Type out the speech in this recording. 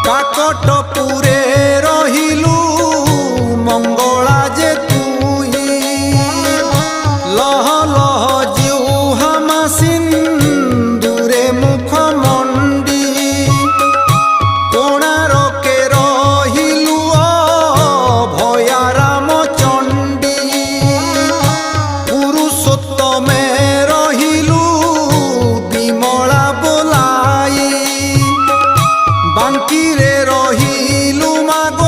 কাকটপুরে রহিলু মঙ্গলা যে তুই লহ লহ জিউহা মাসিন দূরে মুখ মন্ডি কোণারকে রহিলু ভয়া রামচণ্ডী পুরুষোত্তমে রহিলু বিমলা বোলাই বাঙ্কিরে রহিলু মাগো